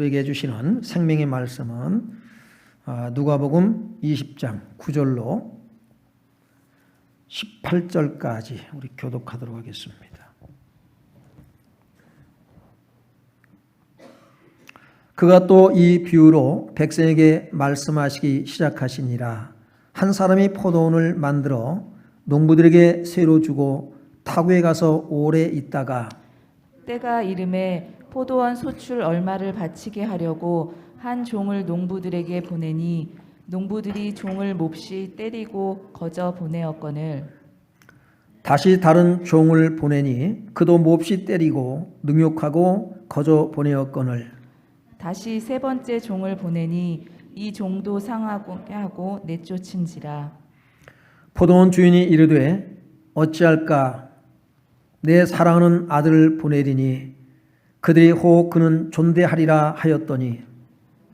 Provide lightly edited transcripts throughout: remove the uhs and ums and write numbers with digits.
우리에게 주시는 생명의 말씀은 누가복음 20장 9절로 18절까지 우리 교독하도록 하겠습니다. 그가 또 이 비유로 백성에게 말씀하시기 시작하시니라. 한 사람이 포도원을 만들어 농부들에게 새로 주고 타구에 가서 오래 있다가 때가 이름에 포도원 소출 얼마를 바치게 하려고 한 종을 농부들에게 보내니 농부들이 종을 몹시 때리고 거저 보내었거늘 다시 다른 종을 보내니 그도 몹시 때리고 능욕하고 거저 보내었거늘 다시 세 번째 종을 보내니 이 종도 상하게 하고 내쫓은지라. 포도원 주인이 이르되 어찌할까 내 사랑하는 아들을 보내리니 그들이 혹 그는 존대하리라 하였더니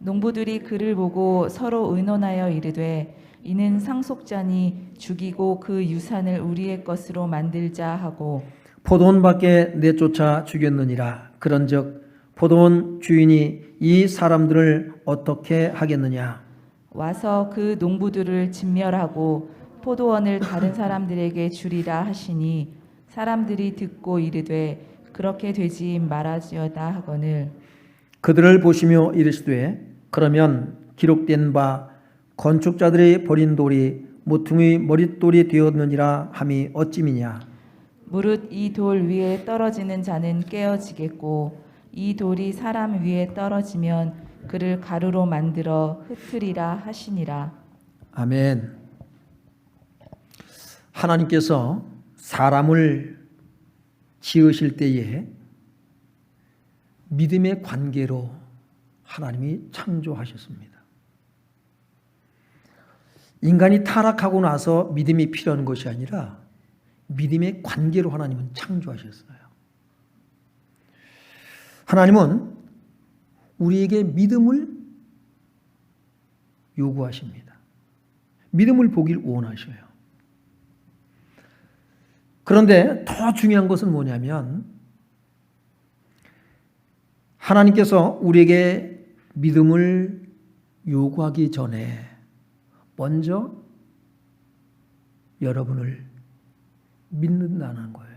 농부들이 그를 보고 서로 의논하여 이르되 이는 상속자니 죽이고 그 유산을 우리의 것으로 만들자 하고 포도원 밖에 내쫓아 죽였느니라. 그런즉 포도원 주인이 이 사람들을 어떻게 하겠느냐? 와서 그 농부들을 진멸하고 포도원을 다른 사람들에게 주리라 하시니 사람들이 듣고 이르되 그렇게 되지 말아지어다 하거늘 그들을 보시며 이르시되 그러면 기록된 바 건축자들이 버린 돌이 모퉁이 머릿돌이 되었느니라 함이 어찌미냐? 무릇 이 돌 위에 떨어지는 자는 깨어지겠고 이 돌이 사람 위에 떨어지면 그를 가루로 만들어 흩으리라 하시니라. 아멘. 하나님께서 사람을 지으실 때에 믿음의 관계로 하나님이 창조하셨습니다. 인간이 타락하고 나서 믿음이 필요한 것이 아니라 믿음의 관계로 하나님은 창조하셨어요. 하나님은 우리에게 믿음을 요구하십니다. 믿음을 보길 원하셔요. 그런데 더 중요한 것은 뭐냐면 하나님께서 우리에게 믿음을 요구하기 전에 먼저 여러분을 믿는다는 거예요.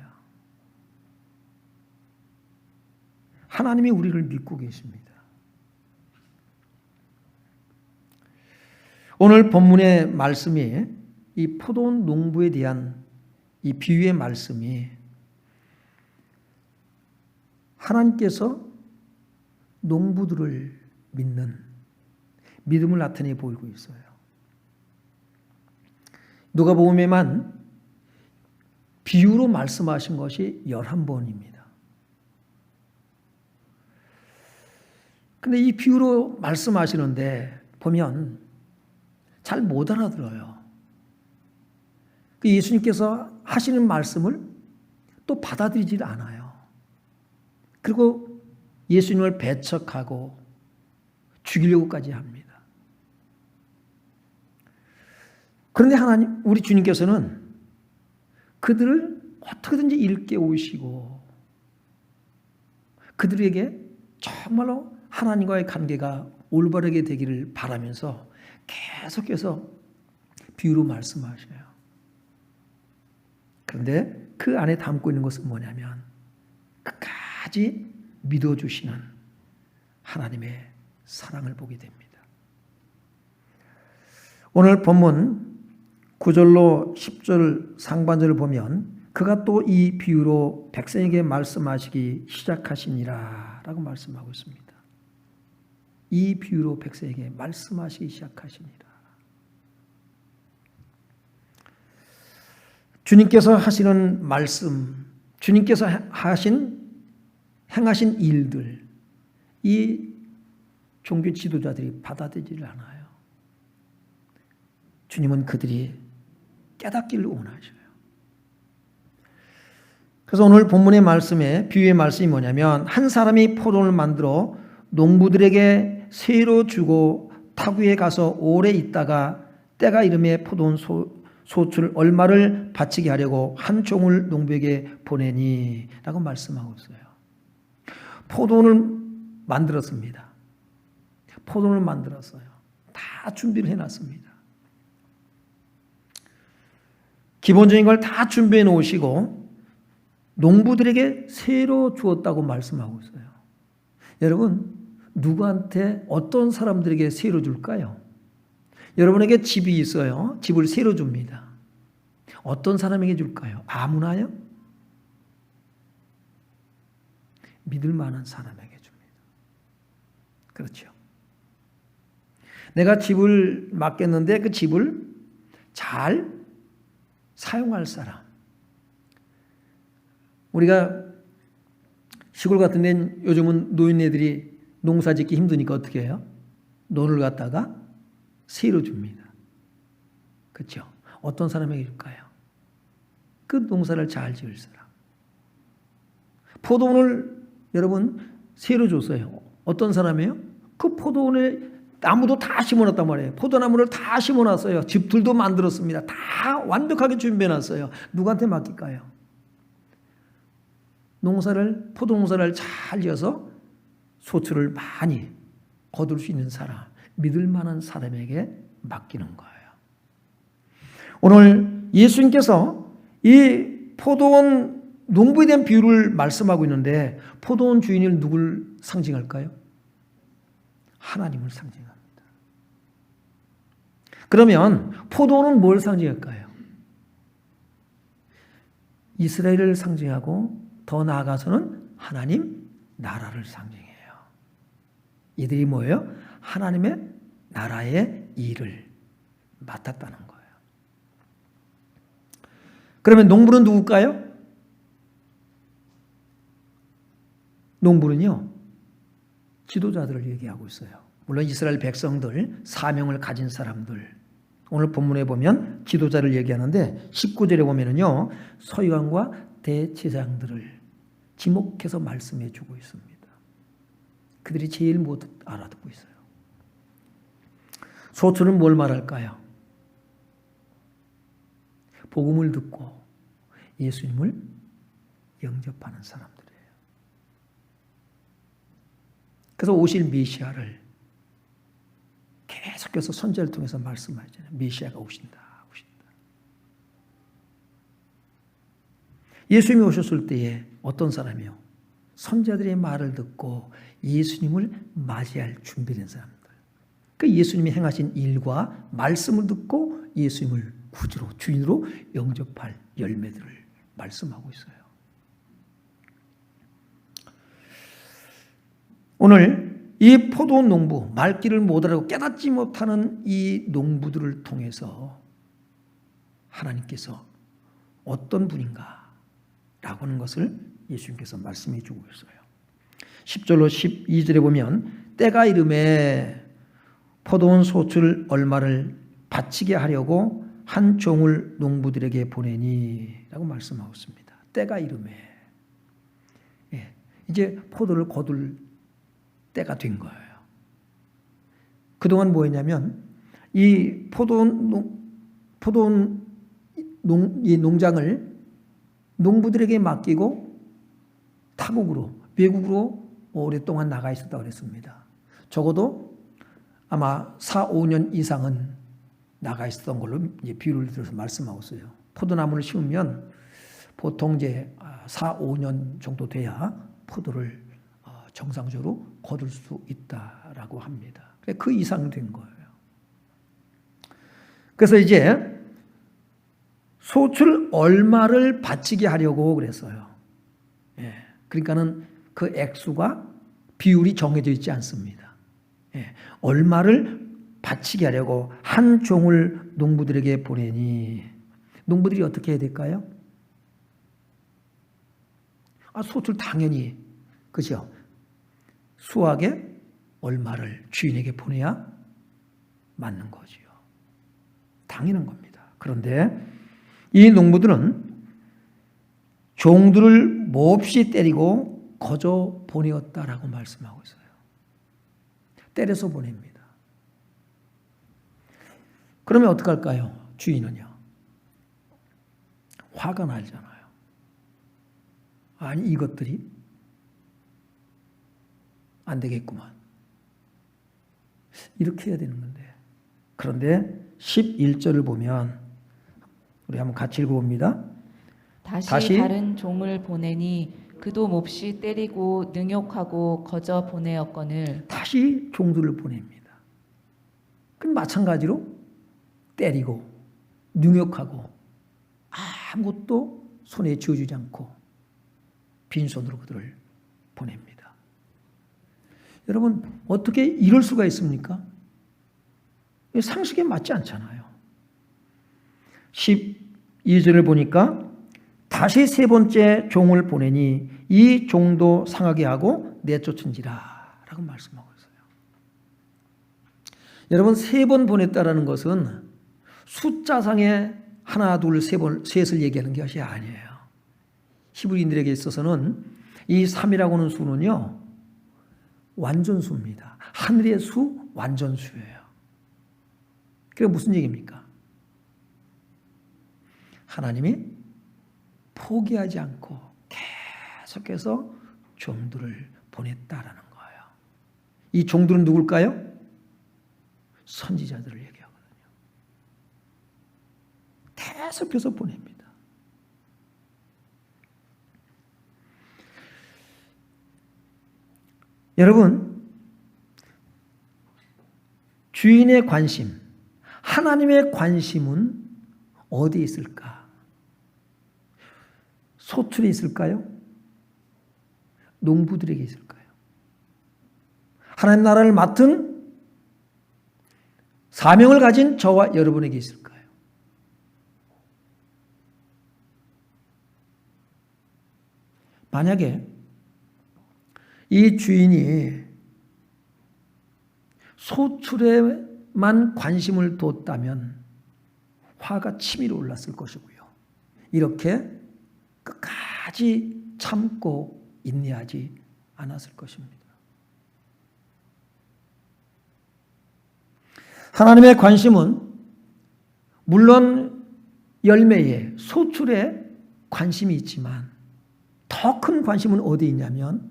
하나님이 우리를 믿고 계십니다. 오늘 본문의 말씀이 이 포도원 농부에 대한 이 비유의 말씀이 하나님께서 농부들을 믿는 믿음을 나타내 보이고 있어요. 누가복음에만 비유로 말씀하신 것이 11번입니다. 근데 이 비유로 말씀하시는데 보면 잘 못 알아들어요. 예수님께서 하시는 말씀을 또 받아들이질 않아요. 그리고 예수님을 배척하고 죽이려고까지 합니다. 그런데 하나님, 우리 주님께서는 그들을 어떻게든지 일깨우시고 그들에게 정말로 하나님과의 관계가 올바르게 되기를 바라면서 계속해서 비유로 말씀하셔요. 그런데 그 안에 담고 있는 것은 뭐냐면 끝까지 믿어주시는 하나님의 사랑을 보게 됩니다. 오늘 본문 9절로 10절 상반절을 보면 그가 또 이 비유로 백성에게 말씀하시기 시작하시니라 라고 말씀하고 있습니다. 이 비유로 백성에게 말씀하시기 시작하시니라. 주님께서 하시는 말씀, 주님께서 행하신 일들, 이 종교 지도자들이 받아들이질 않아요. 주님은 그들이 깨닫기를 원하셔요. 그래서 오늘 본문의 말씀에 비유의 말씀이 뭐냐면 한 사람이 포도원을 만들어 농부들에게 새로 주고 타구에 가서 오래 있다가 때가 이름에 포도원 소출 얼마를 바치게 하려고 한 종을 농부에게 보내니 라고 말씀하고 있어요. 포도원을 만들었습니다. 포도원을 만들었어요. 다 준비를 해놨습니다. 기본적인 걸 다 준비해 놓으시고 농부들에게 새로 주었다고 말씀하고 있어요. 여러분, 누구한테 어떤 사람들에게 새로 줄까요? 여러분에게 집이 있어요. 집을 새로 줍니다. 어떤 사람에게 줄까요? 아무나요? 믿을 만한 사람에게 줍니다. 그렇죠. 내가 집을 맡겼는데 그 집을 잘 사용할 사람. 우리가 시골 같은 데는 요즘은 노인네들이 농사 짓기 힘드니까 어떻게 해요? 논을 갖다가 새로 줍니다. 그렇죠? 어떤 사람에게 줄까요? 그 농사를 잘 지을 사람. 포도원을 여러분 새로 줬어요. 어떤 사람이에요? 그 포도원에 나무도 다 심어놨단 말이에요. 포도나무를 다 심어놨어요. 집들도 만들었습니다. 다 완벽하게 준비해놨어요. 누구한테 맡길까요? 포도농사를 잘 지어서 소출을 많이 거둘 수 있는 사람, 믿을 만한 사람에게 맡기는 거예요. 오늘 예수님께서 이 포도원 농부에 대한 비유를 말씀하고 있는데 포도원 주인이 누굴 상징할까요? 하나님을 상징합니다. 그러면 포도원은 뭘 상징할까요? 이스라엘을 상징하고 더 나아가서는 하나님 나라를 상징해요. 이들이 뭐예요? 하나님의 나라의 일을 맡았다는 거예요. 그러면 농부는 누굴까요? 농부는요, 지도자들을 얘기하고 있어요. 물론 이스라엘 백성들, 사명을 가진 사람들. 오늘 본문에 보면 지도자를 얘기하는데 19절에 보면은요, 서기관과 대제사장들을 지목해서 말씀해 주고 있습니다. 그들이 제일 못 알아듣고 있어요. 소출은 뭘 말할까요? 복음을 듣고 예수님을 영접하는 사람들이에요. 그래서 오실 메시아를 계속해서 선지자를 통해서 말씀하잖아요. 메시아가 오신다. 예수님이 오셨을 때에 어떤 사람이요? 선지자들의 말을 듣고 예수님을 맞이할 준비된 사람들. 그 예수님이 행하신 일과 말씀을 듣고 예수님을 구주로, 주인으로 영접할 열매들을 말씀하고 있어요. 오늘 이 포도원 농부, 말귀를 못 알아듣고 깨닫지 못하는 이 농부들을 통해서 하나님께서 어떤 분인가 라고 하는 것을 예수님께서 말씀해 주고 있어요. 10절로 12절에 보면 때가 이름에 포도원 소출 얼마를 바치게 하려고 한 종을 농부들에게 보내니 라고 말씀하고 있습니다. 때가 이름에 이제 포도를 거둘 때가 된 거예요. 그동안 뭐였냐면 이 포도원 농장을 농부들에게 맡기고 타국으로, 외국으로 오랫동안 나가 있었다고 그랬습니다. 적어도 아마 4, 5년 이상은 나가 있었던 걸로 이제 비유를 들어서 말씀하고 있어요. 포도나무를 심으면 보통 이제 4, 5년 정도 돼야 포도를 정상적으로 거둘 수 있다라고 합니다. 그 이상 된 거예요. 그래서 이제 소출 얼마를 바치게 하려고 그랬어요. 그러니까는 그 액수가 비율이 정해져 있지 않습니다. 얼마를 바치게 하려고 한 종을 농부들에게 보내니 농부들이 어떻게 해야 될까요? 소출 당연히 그죠? 수확에 얼마를 주인에게 보내야 맞는 거지요. 당연한 겁니다. 그런데 이 농부들은 종들을 몹시 때리고 거저 보내었다라고 말씀하고 있어요. 때려서 보냅니다. 그러면 어떡할까요? 주인은요. 화가 나잖아요. 아니 이것들이 안 되겠구만. 이렇게 해야 되는 건데. 그런데 11절을 보면 우리 한번 같이 읽어봅니다. 다시 다른 종을 보내니 그도 몹시 때리고 능욕하고 거저 보내었거늘. 다시 종들을 보냅니다. 그럼 마찬가지로 때리고 능욕하고 아무것도 손에 쥐어주지 않고 빈손으로 그들을 보냅니다. 여러분 어떻게 이럴 수가 있습니까? 상식에 맞지 않잖아요. 12절을 보니까 다시 세 번째 종을 보내니 이 종도 상하게 하고 내쫓은지라 라고 말씀하고 있어요. 여러분 세 번 보냈다라는 것은 숫자상의 하나, 둘, 세 번, 셋을 얘기하는 것이 아니에요. 히브리인들에게 있어서는 이 3이라고 하는 수는요, 완전수입니다. 하늘의 수, 완전수예요. 그게 무슨 얘기입니까? 하나님이 포기하지 않고 계속해서 종들을 보냈다라는 거예요. 이 종들은 누굴까요? 선지자들을 얘기하거든요. 계속해서 보냅니다. 여러분, 주인의 관심, 하나님의 관심은 어디에 있을까? 소출에 있을까요? 농부들에게 있을까요? 하나님 나라를 맡은 사명을 가진 저와 여러분에게 있을까요? 만약에 이 주인이 소출에만 관심을 뒀다면 화가 치밀어 올랐을 것이고요. 이렇게 끝까지 참고 인내하지 않았을 것입니다. 하나님의 관심은 물론 열매에 소출에 관심이 있지만 더 큰 관심은 어디에 있냐면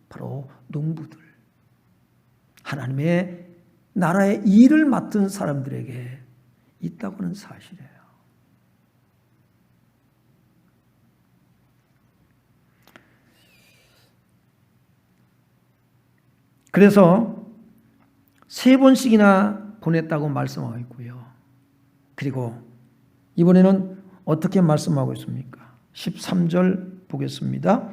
바로 농부들, 하나님의 나라의 일을 맡은 사람들에게 있다고 하는 사실이에요. 그래서 3번씩이나 보냈다고 말씀하고 있고요. 그리고 이번에는 어떻게 말씀하고 있습니까? 13절 보겠습니다.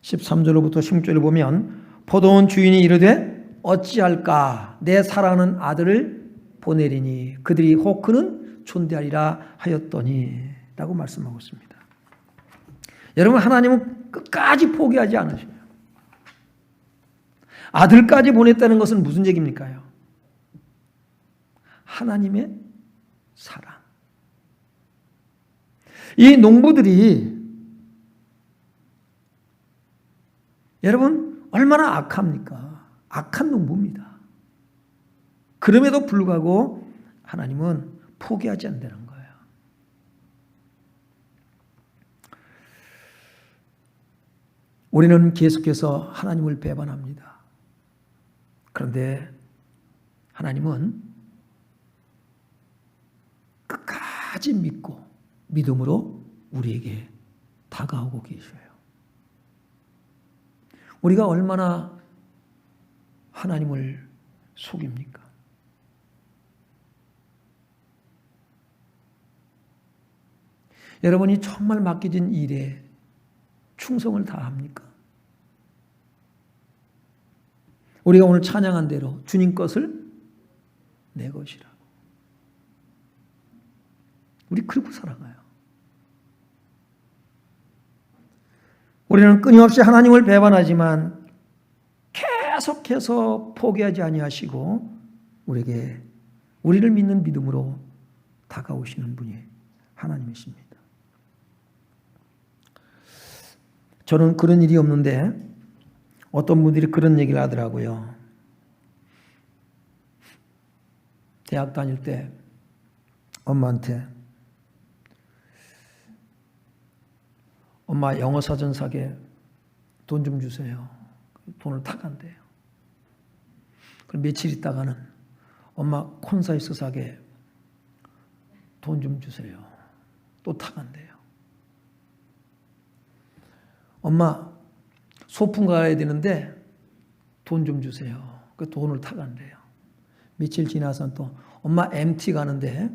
13절로부터 16절을 보면 포도원 주인이 이르되 어찌할까 내 사랑하는 아들을 보내리니 그들이 혹 그는 존대하리라 하였더니 라고 말씀하고 있습니다. 여러분 하나님은 끝까지 포기하지 않으셔요. 아들까지 보냈다는 것은 무슨 얘기입니까? 하나님의 사랑. 이 농부들이 여러분 얼마나 악합니까? 악한 농부입니다. 그럼에도 불구하고 하나님은 포기하지 않는다는 거예요. 우리는 계속해서 하나님을 배반합니다. 그런데 하나님은 끝까지 믿고 믿음으로 우리에게 다가오고 계셔요. 우리가 얼마나 하나님을 속입니까? 여러분이 정말 맡겨진 일에 충성을 다합니까? 우리가 오늘 찬양한 대로 주님 것을 내 것이라. 우리 그렇게 살아가요. 우리는 끊임없이 하나님을 배반하지만 계속해서 포기하지 아니하시고 우리에게 우리를 믿는 믿음으로 다가오시는 분이 하나님이십니다. 저는 그런 일이 없는데 어떤 분들이 그런 얘기를 하더라고요. 대학 다닐 때 엄마한테 엄마 영어 사전 사게 돈 좀 주세요. 돈을 타간대요. 그럼 며칠 있다가는 엄마 콘사이트 사게 돈 좀 주세요. 또 타간대요. 엄마 소풍 가야 되는데 돈 좀 주세요. 그 돈을 타간대요. 며칠 지나서 또 엄마 MT 가는데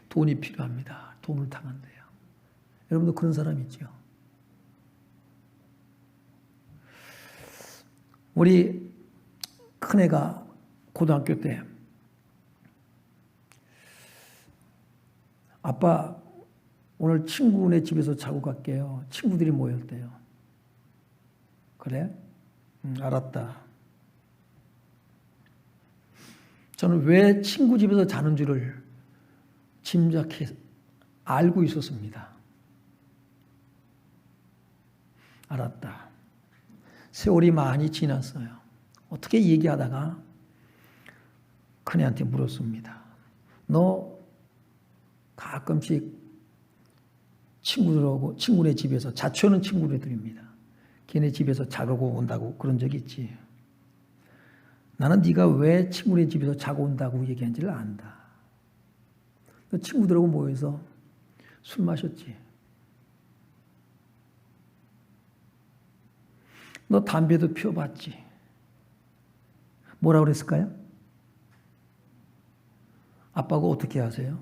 돈이 필요합니다. 돈을 타간대요. 여러분도 그런 사람 있죠? 우리 큰애가 고등학교 때 아빠 오늘 친구네 집에서 자고 갈게요. 친구들이 모였대요. 그래? 알았다. 저는 왜 친구 집에서 자는 줄을 짐작해 알고 있었습니다. 알았다. 세월이 많이 지났어요. 어떻게 얘기하다가 큰애한테 물었습니다. 너 가끔씩 친구들하고 친구네 집에서 자취하는 친구들입니다. 걔네 집에서 자고 온다고 그런 적 있지. 나는 네가 왜 친구네 집에서 자고 온다고 얘기한지를 안다. 너 친구들하고 모여서 술 마셨지. 너 담배도 피워봤지. 뭐라고 그랬을까요? 아빠가 어떻게 하세요?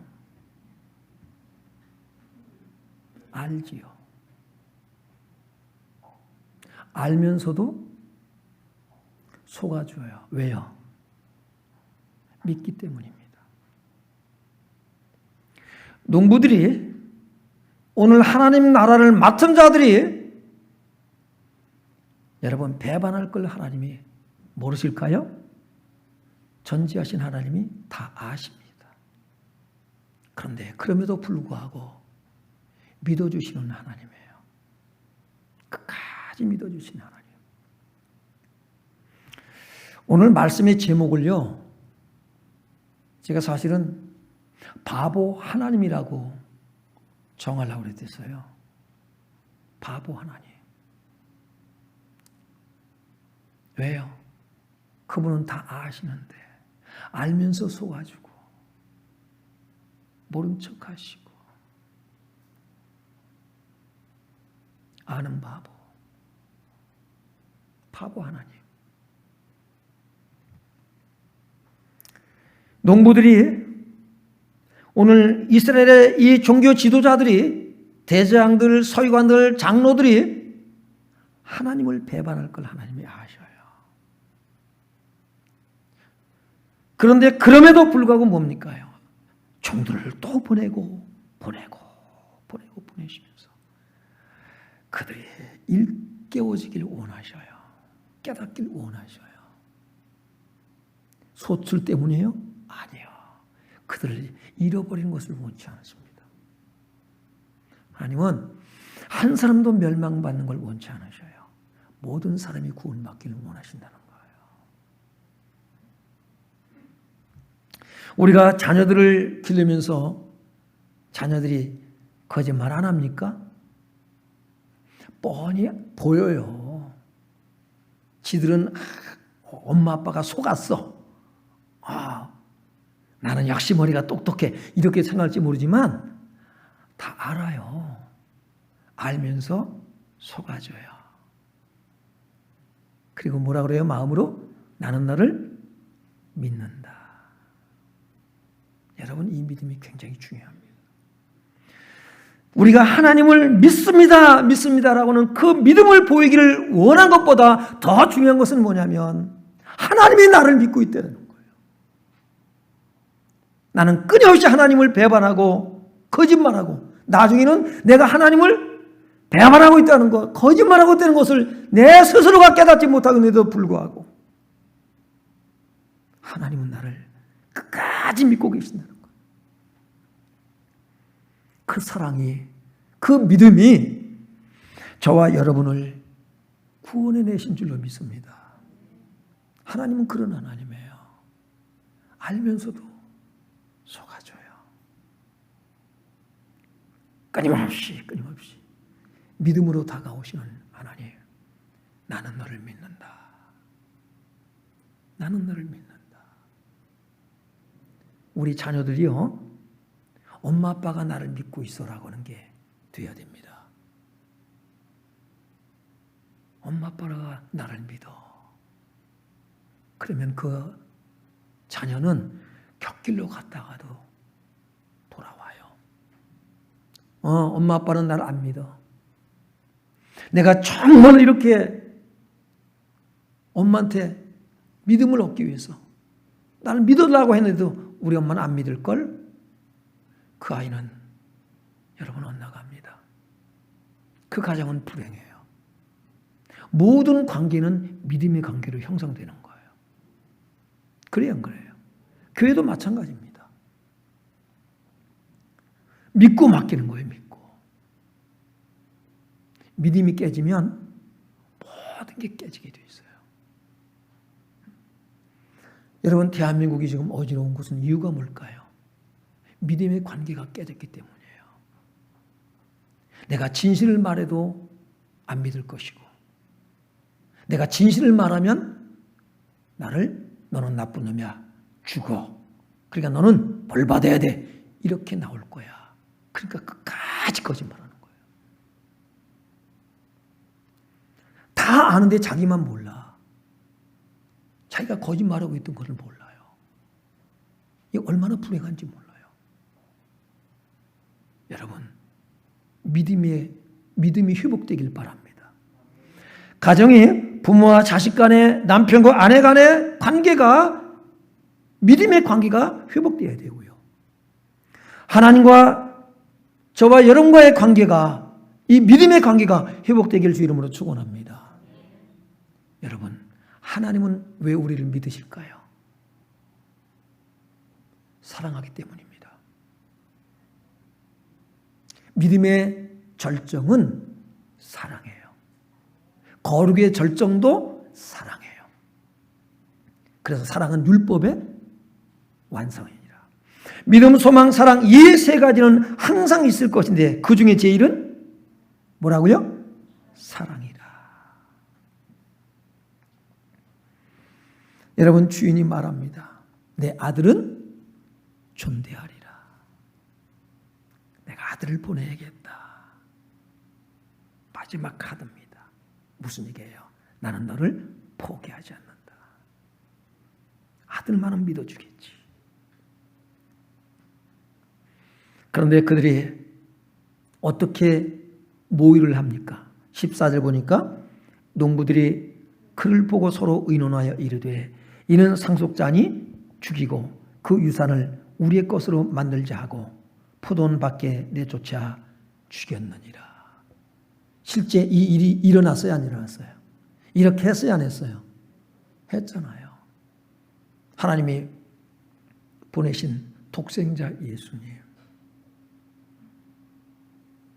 알지요. 알면서도 속아줘요. 왜요? 믿기 때문입니다. 농부들이 오늘 하나님 나라를 맡은 자들이 여러분 배반할 걸 하나님이 모르실까요? 전지하신 하나님이 다 아십니다. 그런데 그럼에도 불구하고 믿어주시는 하나님이에요. 끝까지 믿어주신 하나님. 오늘 말씀의 제목을요, 제가 사실은 바보 하나님이라고 정하려고 그랬어요. 바보 하나님. 왜요? 그분은 다 아시는데 알면서 속아주고 모른 척하시고 아는 바보 하나님. 농부들이 오늘 이스라엘의 이 종교 지도자들이 대제사장들, 서기관들, 장로들이 하나님을 배반할 걸 하나님이 아셔요. 그런데 그럼에도 불구하고 뭡니까요? 종들을 또 보내시면서 그들이 일깨워지길 원하셔요. 깨닫길 원하셔요. 소출 때문이에요? 아니요. 그들을 잃어버리는 것을 원치 않습니다. 하나님은 한 사람도 멸망받는 걸 원치 않으셔요. 모든 사람이 구원받기를 원하신다는 거예요. 우리가 자녀들을 기르면서 자녀들이 거짓말 안 합니까? 뻔히 보여요. 지들은 엄마 아빠가 속았어. 나는 역시 머리가 똑똑해. 이렇게 생각할지 모르지만 다 알아요. 알면서 속아줘요. 그리고 뭐라 그래요? 마음으로 나는 너를 믿는다. 여러분, 이 믿음이 굉장히 중요합니다. 우리가 하나님을 믿습니다라고는 그 믿음을 보이기를 원한 것보다 더 중요한 것은 뭐냐면 하나님이 나를 믿고 있다는 거예요. 나는 끊임없이 하나님을 배반하고 거짓말하고 나중에는 내가 하나님을 배반하고 있다는 것, 거짓말하고 있다는 것을 내 스스로가 깨닫지 못하는데도 불구하고 하나님은 나를 끝까지 믿고 계신다는 거예요. 그 사랑이, 그 믿음이 저와 여러분을 구원해내신 줄로 믿습니다. 하나님은 그런 하나님이에요. 알면서도 속아줘요. 끊임없이 믿음으로 다가오시는 하나님. 나는 너를 믿는다. 나는 너를 믿는다. 우리 자녀들이요, 엄마 아빠가 나를 믿고 있어라고 하는 게 돼야 됩니다. 엄마 아빠가 나를 믿어. 그러면 그 자녀는 곁길로 갔다가도 돌아와요. 엄마 아빠는 나를 안 믿어. 내가 정말 이렇게 엄마한테 믿음을 얻기 위해서 나를 믿으려고 했는데도 우리 엄마는 안 믿을걸? 그 아이는 여러분 엇나갑니다. 그 가정은 불행해요. 모든 관계는 믿음의 관계로 형성되는 거예요. 그래요, 안 그래요? 교회도 마찬가지입니다. 믿고 맡기는 거예요, 믿고. 믿음이 깨지면 모든 게 깨지게 돼 있어요. 여러분, 대한민국이 지금 어지러운 것은 이유가 뭘까요? 믿음의 관계가 깨졌기 때문이에요. 내가 진실을 말해도 안 믿을 것이고, 내가 진실을 말하면 너는 나쁜 놈이야, 죽어. 그러니까 너는 벌 받아야 돼. 이렇게 나올 거야. 그러니까 끝까지 거짓말하는 거예요. 다 아는데 자기만 몰라. 자기가 거짓말하고 있던 것을 몰라요. 이게 얼마나 불행한지 몰라요. 여러분, 믿음이 회복되길 바랍니다. 가정이 부모와 자식 간의, 남편과 아내 간의 관계가, 믿음의 관계가 회복되어야 되고요. 하나님과 저와 여러분과의 관계가, 이 믿음의 관계가 회복되길 주 이름으로 축원합니다. 여러분, 하나님은 왜 우리를 믿으실까요? 사랑하기 때문입니다. 믿음의 절정은 사랑이에요. 거룩의 절정도 사랑이에요. 그래서 사랑은 율법의 완성이니라. 믿음, 소망, 사랑, 이 세 가지는 항상 있을 것인데 그 중에 제일은 뭐라고요? 사랑이라. 여러분, 주인이 말합니다. 내 아들은 존대하리라. 내가 아들을 보내야겠다. 마지막 카드입니다. 무슨 얘기예요? 나는 너를 포기하지 않는다. 아들만은 믿어주겠지. 그런데 그들이 어떻게 모의를 합니까? 14절 보니까 농부들이 그를 보고 서로 의논하여 이르되 이는 상속자니 죽이고 그 유산을 우리의 것으로 만들자 하고 포도원 밖에 내쫓아 죽였느니라. 실제 이 일이 일어났어요, 안 일어났어요? 이렇게 했어요, 안 했어요? 했잖아요. 하나님이 보내신 독생자 예수님,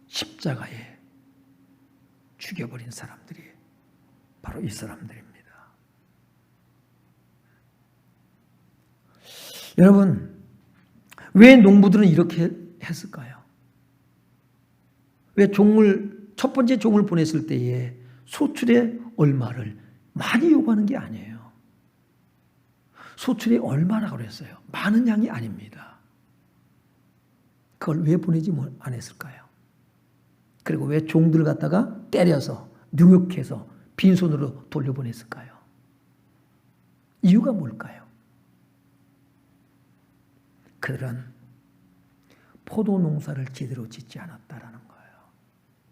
십자가에 죽여버린 사람들이 바로 이 사람들입니다. 여러분, 왜 농부들은 이렇게 했을까요? 왜 첫 번째 종을 보냈을 때에 소출의 얼마를 많이 요구하는 게 아니에요. 소출이 얼마라고 그랬어요? 많은 양이 아닙니다. 그걸 왜 보내지 안 했을까요? 그리고 왜 종들을 갖다가 때려서 능욕해서 빈손으로 돌려보냈을까요? 이유가 뭘까요? 그들은 포도 농사를 제대로 짓지 않았다라는 거예요.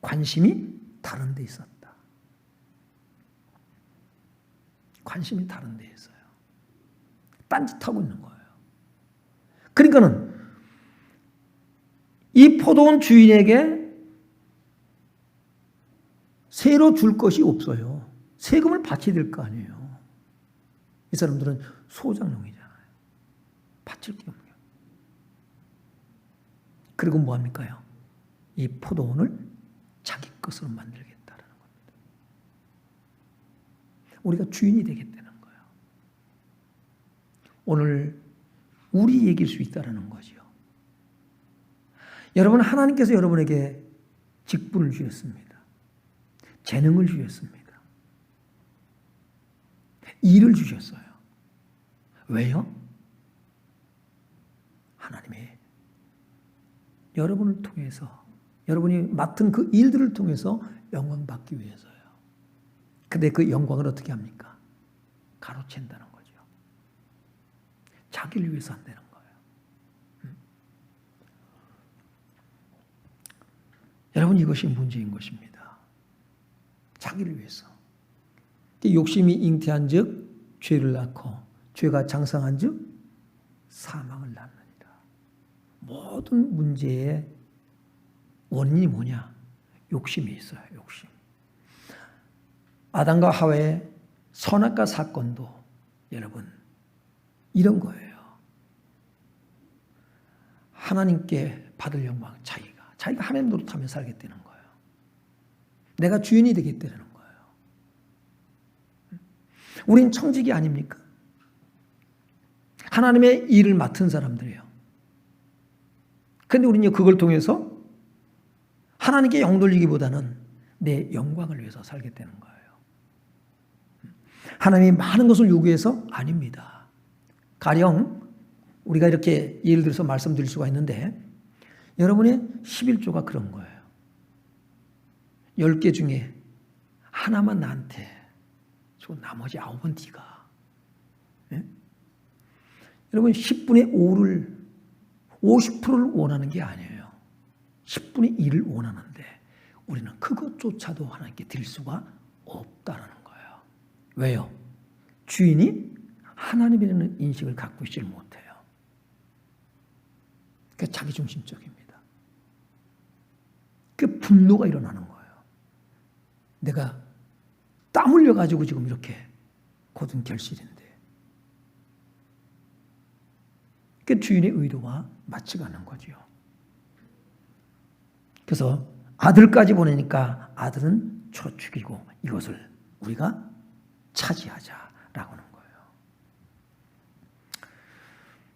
관심이 다른 데 있었다. 관심이 다른 데 있어요. 딴짓하고 있는 거예요. 그러니까는 이 포도원 주인에게 새로 줄 것이 없어요. 세금을 바쳐야 될 거 아니에요. 이 사람들은 소장농이잖아요. 바칠 게 없네요. 그리고 뭐 합니까요? 이 포도원을 자기 것으로 만들겠다라는 겁니다. 우리가 주인이 되겠다는 거예요. 오늘 우리 얘기일 수 있다는 거죠. 여러분, 하나님께서 여러분에게 직분을 주셨습니다. 재능을 주셨습니다. 일을 주셨어요. 왜요? 하나님이 여러분을 통해서, 여러분이 맡은 그 일들을 통해서 영광 받기 위해서요. 근데 그 영광을 어떻게 합니까? 가로챈다는 거죠. 자기를 위해서 안 되는 거예요. 여러분, 이것이 문제인 것입니다. 자기를 위해서. 욕심이 잉태한 즉 죄를 낳고, 죄가 장성한 즉 사망을 낳느니라. 모든 문제의 원인이 뭐냐? 욕심이 있어요. 욕심. 아담과 하와의 선악과 사건도 여러분 이런 거예요. 하나님께 받을 영광, 자기가 하나님 노릇하며 살겠다는 거예요. 내가 주인이 되겠다는 거예요. 우린 청직이 아닙니까? 하나님의 일을 맡은 사람들이에요. 그런데 우리는 그걸 통해서 하나님께 영 돌리기보다는 내 영광을 위해서 살겠다는 거예요. 하나님이 많은 것을 요구해서 아닙니다. 가령 우리가 이렇게 예를 들어서 말씀드릴 수가 있는데, 여러분의 11조가 그런 거예요. 10개 중에 하나만 나한테 주고 나머지 9은 네가. 예? 여러분 10분의 5를 50%를 원하는 게 아니에요. 10분의 1을 원하는데 우리는 그것조차도 하나님께 드릴 수가 없다는 거예요. 왜요? 주인이 하나님이라는 인식을 갖고 있지 못해요. 그게 자기중심적입니다. 그 분노가 일어나는 거예요. 내가 땀 흘려가지고 지금 이렇게 고든 결실인데, 그 주인의 의도와 맞지가 않는 거죠. 그래서 아들까지 보내니까 아들은 쳐 죽이고 이것을 우리가 차지하자라고 하는 거예요.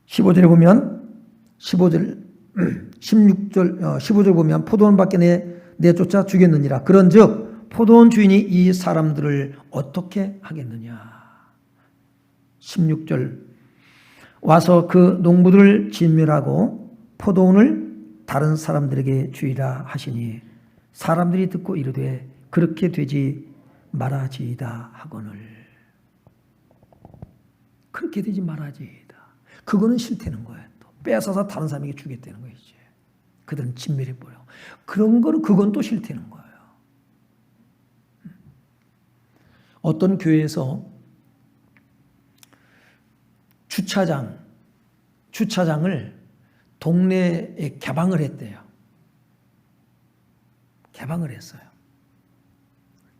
15절에 보면 15절 보면 포도원 밖에 내쫓아 죽였느니라. 그런즉 포도원 주인이 이 사람들을 어떻게 하겠느냐. 16절 와서 그 농부들을 진멸하고 포도원을 다른 사람들에게 주이라 하시니 사람들이 듣고 이르되 그렇게 되지 말아지이다 하거늘. 그렇게 되지 말아지이다. 그거는 싫다는 거예요. 또 빼앗아서 다른 사람에게 주겠다는 거예요. 이제 그들은 진멸해버려. 그런 거는 그건 또 싫다는 거예요. 어떤 교회에서 주차장을 동네에 개방을 했대요. 개방을 했어요.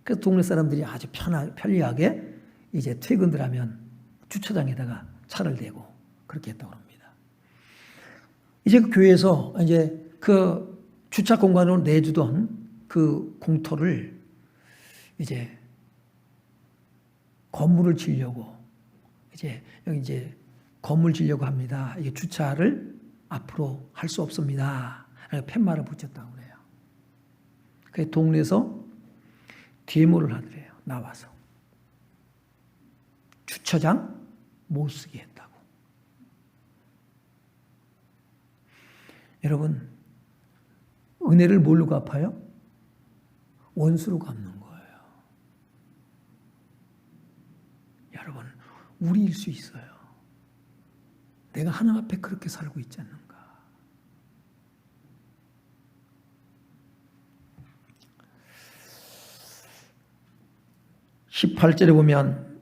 그래서 동네 사람들이 아주 편리하게 이제 퇴근들 하면 주차장에다가 차를 대고 그렇게 했다고 합니다. 이제 그 교회에서 이제 그 주차 공간으로 내주던 그 공터를 이제 건물을 지으려고 여기 이제 건물 지으려고 합니다. 이게 주차를 앞으로 할 수 없습니다. 팻말을 붙였다고 그래요. 그 동네에서 데모를 하더래요. 나와서 주차장 못 쓰게 했다고. 여러분, 은혜를 뭘로 갚아요? 원수로 갚는 거예요. 여러분, 우리일 수 있어요. 내가 하나님 앞에 그렇게 살고 있지 않는가. 18절에 보면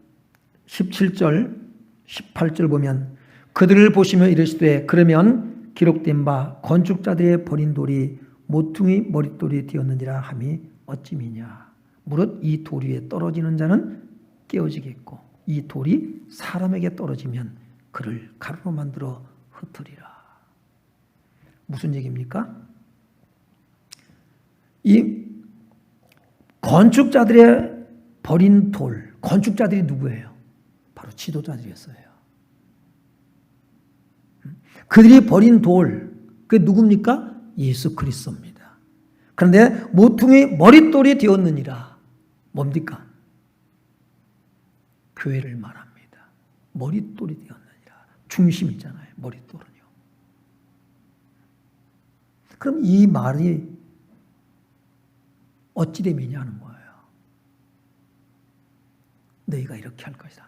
18절 보면 그들을 보시며 이르시되 그러면 기록된 바 건축자들의 버린 돌이 모퉁이 머릿돌이 되었느니라 함이 어찌미냐. 무릇 이 돌 위에 떨어지는 자는 깨어지겠고 이 돌이 사람에게 떨어지면 그를 가루로 만들어 흩으리라. 무슨 얘기입니까? 이 건축자들의 버린 돌, 건축자들이 누구예요? 바로 지도자들이었어요. 그들이 버린 돌, 그게 누굽니까? 예수 그리스도입니다. 그런데 모퉁이 머릿돌이 되었느니라. 뭡니까? 교회를 말합니다. 머릿돌이 되었느니라. 중심 있잖아요. 머릿돌은요. 그럼 이 말이 어찌 되느냐 하는 거예요. 너희가 이렇게 할 것이다.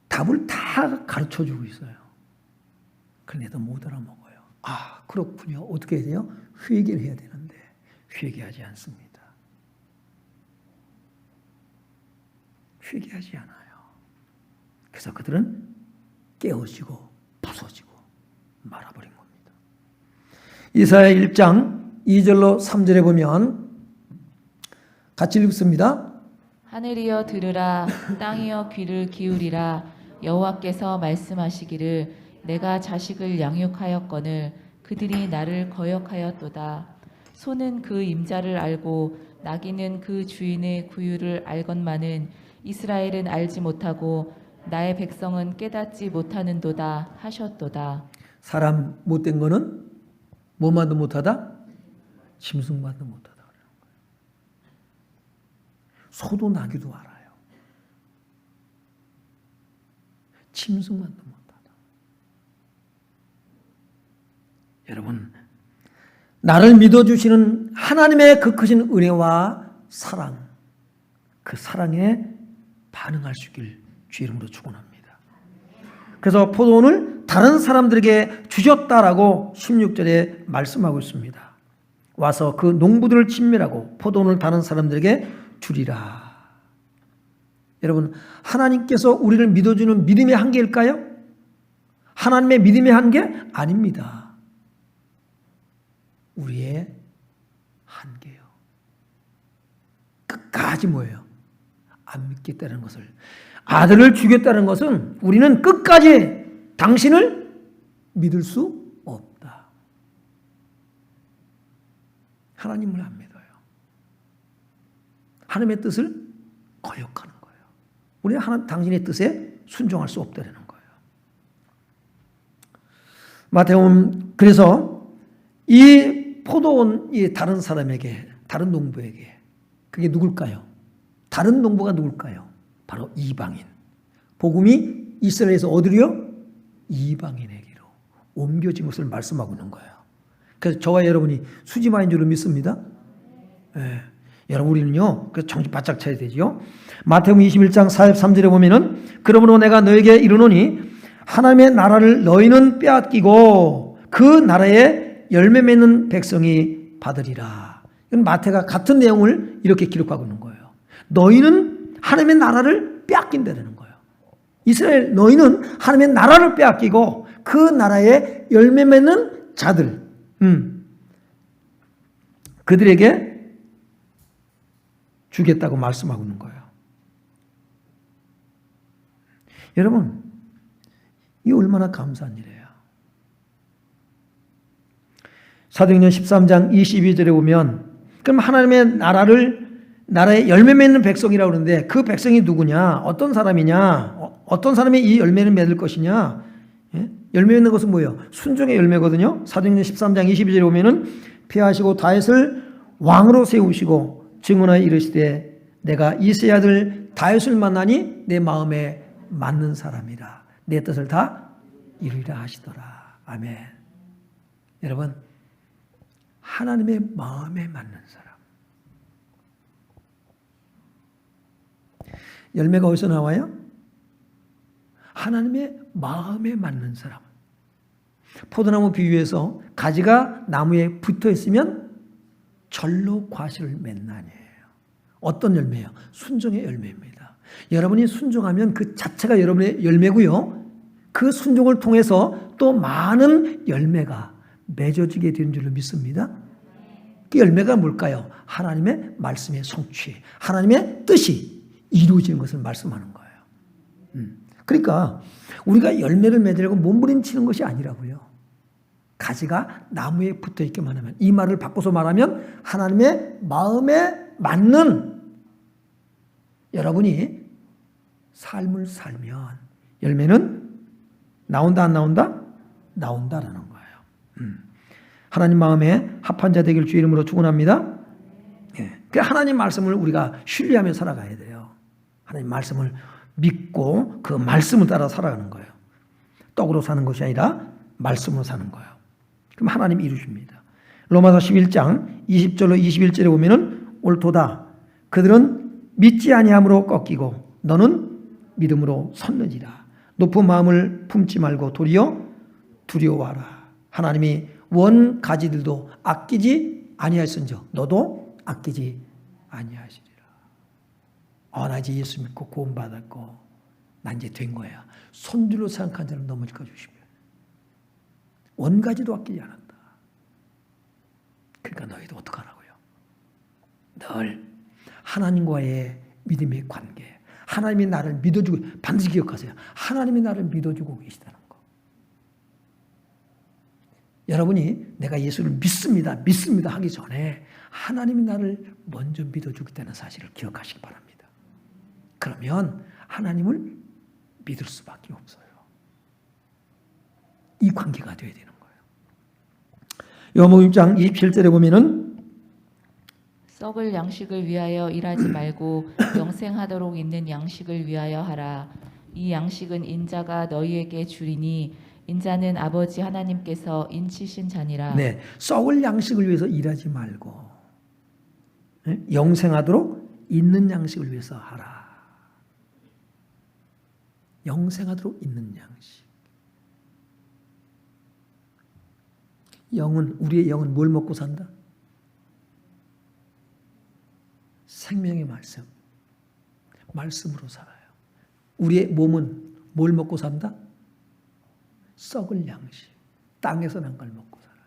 답을 다 가르쳐주고 있어요. 그런데도 못 알아먹어요. 아, 그렇군요. 어떻게 해야 돼요? 회개를 해야 되는데 회개하지 않습니다. 회개하지 않아요. 그래서 그들은 깨어지고 부서지고 말아버린 겁니다. 이사야 1장 2절로 3절에 보면 같이 읽습니다. 하늘이여 들으라, 땅이여 귀를 기울이라. 여호와께서 말씀하시기를 내가 자식을 양육하였거늘 그들이 나를 거역하였도다. 소는 그 임자를 알고 나귀는 그 주인의 구유를 알건만은 이스라엘은 알지 못하고 나의 백성은 깨닫지 못하는도다 하셨도다. 사람 못된 거는 뭐만도 못하다? 짐승만도 못하다. 소도 나귀도 알아요. 짐승만도 못하다. 여러분, 나를 믿어주시는 하나님의 그 크신 은혜와 사랑, 그 사랑에 반응할 수 있길 주 이름으로 축원합니다. 그래서 포도원을 다른 사람들에게 주셨다라고 16절에 말씀하고 있습니다. 와서 그 농부들을 진멸하고 포도원을 다른 사람들에게 주리라. 여러분, 하나님께서 우리를 믿어주는 믿음의 한계일까요? 하나님의 믿음의 한계? 아닙니다. 우리의 한계요. 끝까지 뭐예요? 안 믿겠다는 것을. 아들을 주겠다는 것은 우리는 끝까지 당신을 믿을 수 없다. 하나님을 안 믿어요. 하나님의 뜻을 거역하는 거예요. 우리는 당신의 뜻에 순종할 수 없다는 거예요. 마태복음, 그래서 이 포도원이 다른 사람에게, 다른 농부에게, 그게 누굴까요? 다른 농부가 누굴까요? 바로 이방인. 복음이 이스라엘에서 어디로요? 이방인에게로 옮겨진 것을 말씀하고 있는 거예요. 그래서 저와 여러분이 수지마인 줄을 믿습니다. 네. 여러분, 우리는요, 그래서 정신 바짝 차야 되죠. 마태복음 21장 43절에 보면은, 그러므로 내가 너에게 이르노니 하나님의 나라를 너희는 빼앗기고 그 나라에 열매 맺는 백성이 받으리라. 이건 마태가 같은 내용을 이렇게 기록하고 있는 거예요. 너희는 하나님의 나라를 빼앗긴다는 거예요. 이스라엘, 너희는 하나님의 나라를 빼앗기고 그 나라에 열매 맺는 자들, 그들에게 주겠다고 말씀하고 있는 거예요. 여러분, 이 얼마나 감사한 일이에요. 사도행전 13장 22절에 보면, 그럼 하나님의 나라에 열매 맺는 백성이라고 그러는데 그 백성이 누구냐? 어떤 사람이냐? 어떤 사람이 이 열매를 맺을 것이냐? 예? 열매 맺는 것은 뭐예요? 순종의 열매거든요. 사도행전 13장 22절에 보면은 피하시고 다윗을 왕으로 세우시고 증언하여 이르시되 내가 이새의 아들 다윗을 만나니 내 마음에 맞는 사람이라. 내 뜻을 다 이루리라 하시더라. 아멘. 여러분, 하나님의 마음에 맞는 사람. 열매가 어디서 나와요? 하나님의 마음에 맞는 사람. 포도나무 비유에서 가지가 나무에 붙어 있으면 절로 과실을 맺나니에요. 어떤 열매예요? 순종의 열매입니다. 여러분이 순종하면 그 자체가 여러분의 열매고요. 그 순종을 통해서 또 많은 열매가 맺어지게 되는 줄로 믿습니다. 그 열매가 뭘까요? 하나님의 말씀의 성취, 하나님의 뜻이 이루어지는 것을 말씀하는 거예요. 그러니까 우리가 열매를 맺으려고 몸부림치는 것이 아니라고요. 가지가 나무에 붙어 있기만 하면, 이 말을 바꿔서 말하면 하나님의 마음에 맞는 여러분이 삶을 살면 열매는 나온다 안 나온다? 나온다라는 거예요. 하나님 마음에 합한 자 되길 주 이름으로 축원합니다. 예. 그 하나님 말씀을 우리가 신뢰하며 살아가야 돼요. 하나님 말씀을 믿고 그 말씀을 따라 살아가는 거예요. 떡으로 사는 것이 아니라 말씀으로 사는 거예요. 그럼 하나님이 이루십니다. 로마서 11장 20절로 21절에 보면은 옳도다. 그들은 믿지 아니함으로 꺾이고 너는 믿음으로 섰느니라. 높은 마음을 품지 말고 도리어 두려워하라. 하나님이 원 가지들도 아끼지 아니하였은즉 너도 아끼지 아니하시리라. 나 이제 예수 믿고 구원받았고 나 이제 된 거야. 손들로 생각한 자는 넘어질까 주시면 원 가지도 아끼지 않았다. 그러니까 너희도 어떡하라고요? 늘 하나님과의 믿음의 관계, 하나님이 나를 믿어주고, 반드시 기억하세요. 하나님이 나를 믿어주고 계시다는 거. 여러분이 내가 예수를 믿습니다 하기 전에 하나님이 나를 먼저 믿어주겠다는 사실을 기억하시기 바랍니다. 그러면 하나님을 믿을 수밖에 없어요. 이 관계가 되어야 되는 거예요. 요한복음 6장 27절에 보면은 썩을 양식을 위하여 일하지 말고 영생하도록 있는 양식을 위하여 하라. 이 양식은 인자가 너희에게 주리니 인자는 아버지 하나님께서 인치신 자니라. 네, 썩을 양식을 위해서 일하지 말고 영생하도록 있는 양식을 위해서 하라. 영생하도록 있는 양식. 우리의 영은 뭘 먹고 산다? 생명의 말씀으로 살아요. 우리의 몸은 뭘 먹고 산다? 썩을 양식, 땅에서 난 걸 먹고 살아요.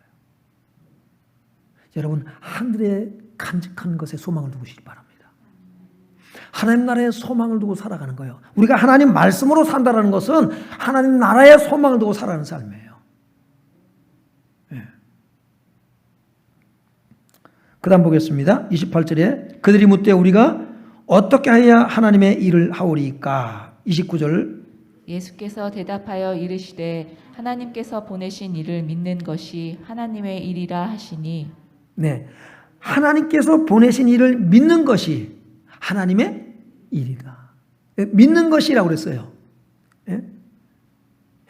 여러분, 하늘에 간직한 것에 소망을 두시기 바랍니다. 하나님 나라의 소망을 두고 살아가는 거예요. 우리가 하나님 말씀으로 산다는 것은 하나님 나라의 소망을 두고 살아가는 삶이에요. 그 다음 보겠습니다. 28절에 그들이 묻되 우리가 어떻게 해야 하나님의 일을 하오리까? 29절 예수께서 대답하여 이르시되 하나님께서 보내신 일을 믿는 것이 하나님의 일이라 하시니. 네, 하나님께서 보내신 일을 믿는 것이 하나님의 일이다. 믿는 것이라고 그랬어요.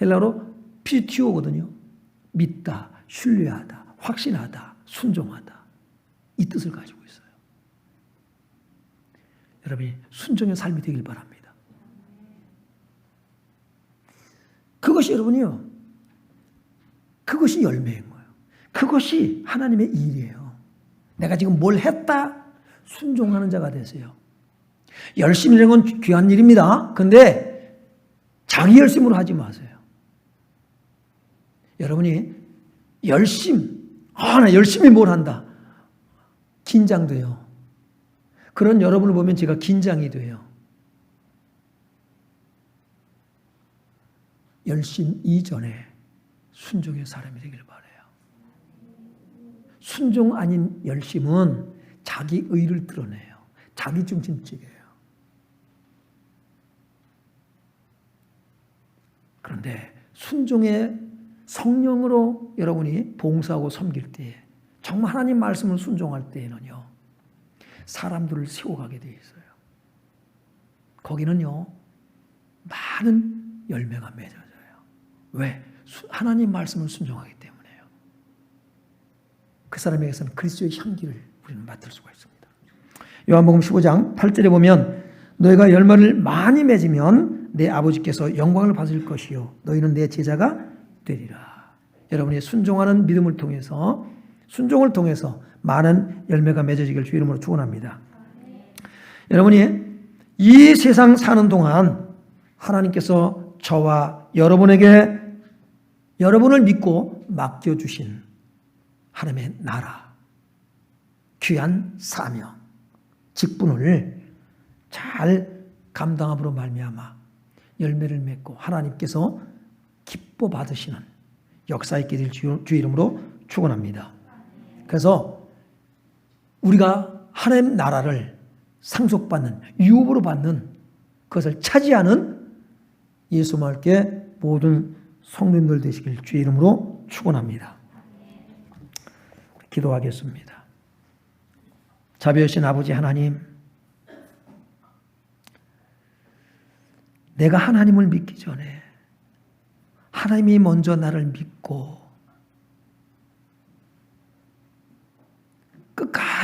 헬라어로 피티오거든요. 믿다, 신뢰하다, 확신하다, 순종하다. 이 뜻을 가지고 있어요. 여러분이 순종의 삶이 되길 바랍니다. 그것이 여러분이요. 그것이 열매인 거예요. 그것이 하나님의 일이에요. 내가 지금 뭘 했다? 순종하는 자가 되세요. 열심히 하는 건 귀한 일입니다. 그런데 자기 열심으로 하지 마세요. 여러분이 나 열심히 뭘 한다. 긴장돼요. 그런 여러분을 보면 제가 긴장이 돼요. 열심 이전에 순종의 사람이 되길 바라요. 순종 아닌 열심은 자기 의를 드러내요. 자기 중심적이에요. 그런데 순종의 성령으로 여러분이 봉사하고 섬길 때에 정말 하나님 말씀을 순종할 때에는요. 사람들을 세워가게 되어 있어요. 거기는요. 많은 열매가 맺어져요. 왜? 하나님 말씀을 순종하기 때문에요. 그 사람에게서는 그리스도의 향기를 우리는 맡을 수가 있습니다. 요한복음 15장 8절에 보면 너희가 열매를 많이 맺으면 내 아버지께서 영광을 받을 것이요 너희는 내 제자가 되리라. 여러분이 순종하는 믿음을 통해서 순종을 통해서 많은 열매가 맺어지길 주 이름으로 축원합니다. 여러분이 이 세상 사는 동안 하나님께서 저와 여러분에게 여러분을 믿고 맡겨주신 하나님의 나라, 귀한 사명, 직분을 잘 감당함으로 말미암아 열매를 맺고 하나님께서 기뻐 받으시는 역사 있게 될 주 이름으로 축원합니다. 그래서 우리가 하나님 나라를 상속받는 유업으로 받는 그것을 차지하는 예수와 함께 모든 성도님들 되시길 주의 이름으로 축원합니다. 기도하겠습니다. 자비하신 아버지 하나님, 내가 하나님을 믿기 전에 하나님이 먼저 나를 믿고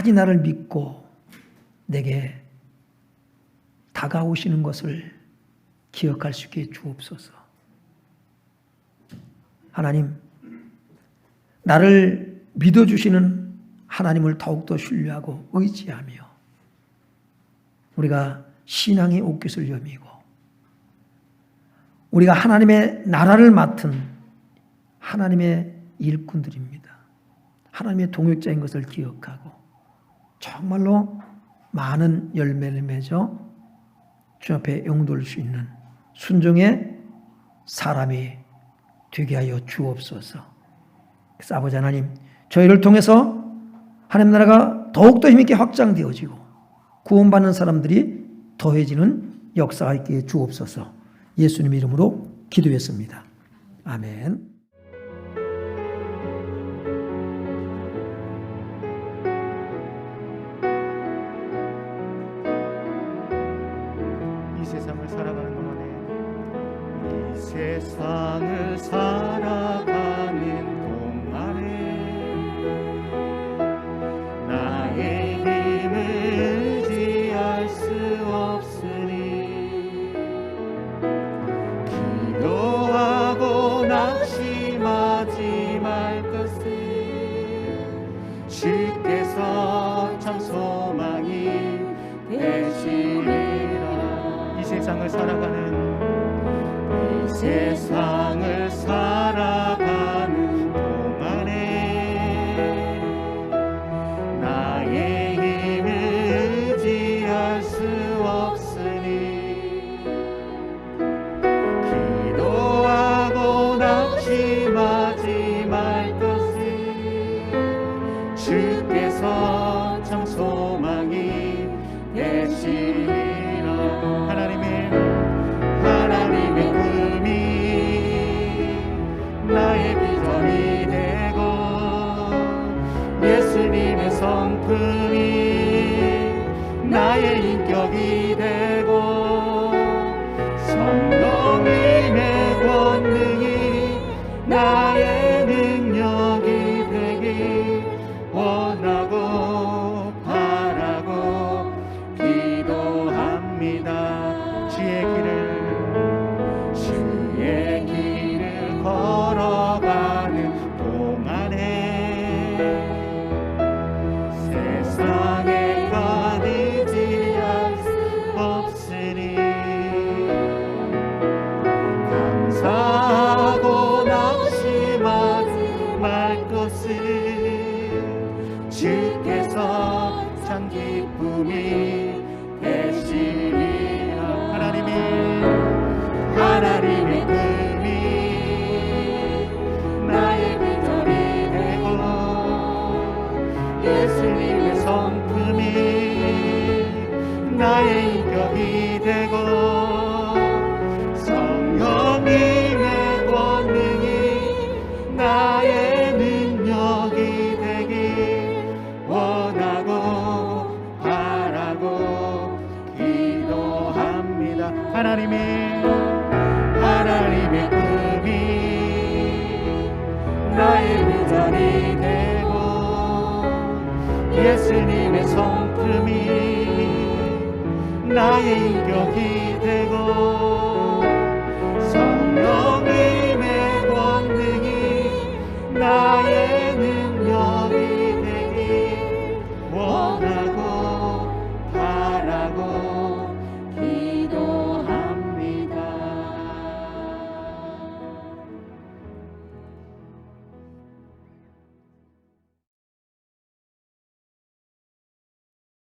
끝까지 나를 믿고 내게 다가오시는 것을 기억할 수 있게 주옵소서. 하나님, 나를 믿어주시는 하나님을 더욱더 신뢰하고 의지하며 우리가 신앙의 옷깃을 여미고 우리가 하나님의 나라를 맡은 하나님의 일꾼들입니다. 하나님의 동역자인 것을 기억하고 정말로 많은 열매를 맺어 주 앞에 영도할 수 있는 순종의 사람이 되게 하여 주옵소서. 그래서 아버지 하나님, 저희를 통해서 하나님 나라가 더욱더 힘있게 확장되어지고 구원받는 사람들이 더해지는 역사가 있게 주옵소서. 예수님 이름으로 기도했습니다. 아멘. 이 세상을 살아가는 동안에 이 세상을 살아가는 동안에 나의 힘을 의지할 수 없으니 기도하고 낙심하지 말 것을 주께서 참 소망이 되시리라. 이 세상을 살아가는 동안에 나의 힘을 의지할 수 없으니 기도하고 낙심하지 말 것을 주께서 참 소망이 되시리라. 하나님의 꿈이 나의 비전이 되고 예수님의 성품이 나의 인격이 되고 성령님의 권능이 나의 능력이 되기 원하고 바라고 기도합니다. 주의 길을 걸어가는 동안에 세상에 가리지 수 없으니 감사하고 낙심하지 말 것을 주께서 참 기쁨이 되시리라. 하나님의 꿈이 나의 비전이 되고 예수님의 성품이 나의 인격이 되고 성령님의 권능이 나의 능력이 되기 원하고 바라고 기도합니다. 하나님의 꿈이 나의 비전이 되고 예수님의 성품이 나의 인격이 되고